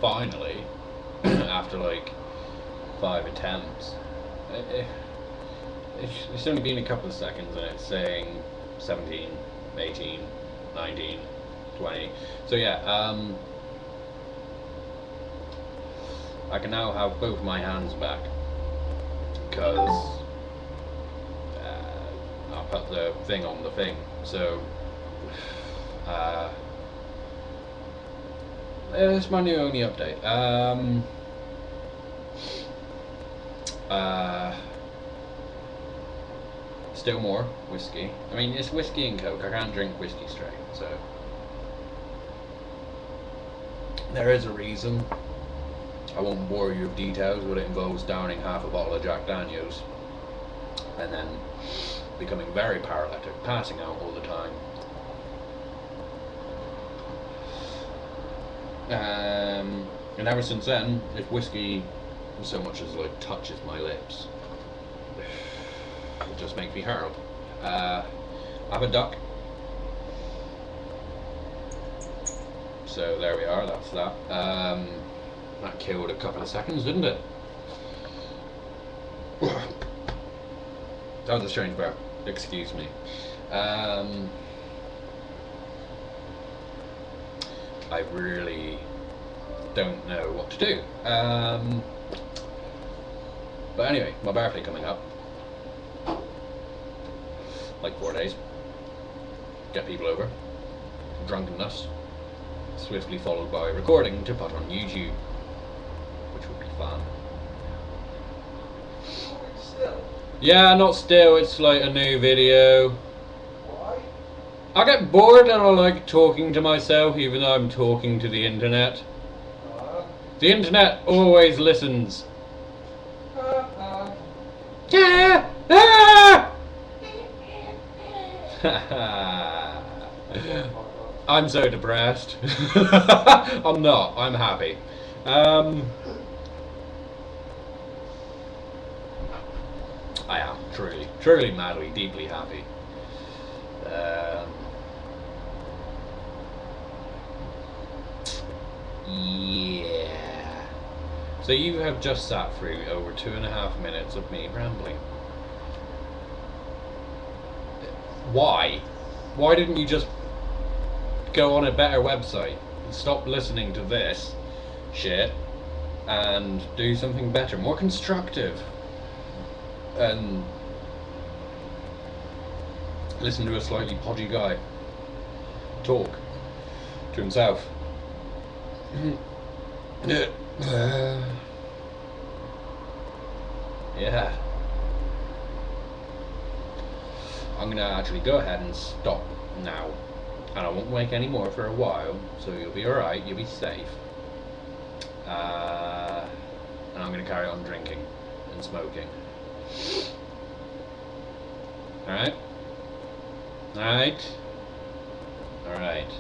finally, after like 5 attempts, it's only been a couple of seconds and it's saying 17, 18, 19, 20. So yeah, I can now have both my hands back because I put the thing on the thing. So it's my new only update. Still more whiskey. I mean, it's whiskey and coke. I can't drink whiskey straight, so there is a reason. I won't bore you with details, but it involves downing half a bottle of Jack Daniels and then becoming very paralytic, passing out all the time. And ever since then, if whiskey so much as like touches my lips, it just makes me hurl. I have a duck. So there we are, that's that. That killed a couple of seconds, didn't it? That was a strange burp. Excuse me. I really don't know what to do. But anyway, my birthday coming up. Like 4 days. Get people over. Drunkenness. Swiftly followed by recording to put on YouTube, which would be fun. Still? Yeah, not still, it's like a new video. Why? I get bored and I like talking to myself even though I'm talking to the internet. The internet always listens. Yeah. I'm so depressed. I'm not, I'm happy. I am truly, madly, deeply happy. Yeah. So you have just sat through over 2.5 minutes of me rambling. Why? Why didn't you just go on a better website and stop listening to this shit and do something better, more constructive, and listen to a slightly podgy guy talk to himself? Yeah. I'm gonna actually go ahead and stop now, and I won't make any more for a while, so you'll be alright, you'll be safe. And I'm gonna carry on drinking and smoking. Alright? Alright? Alright.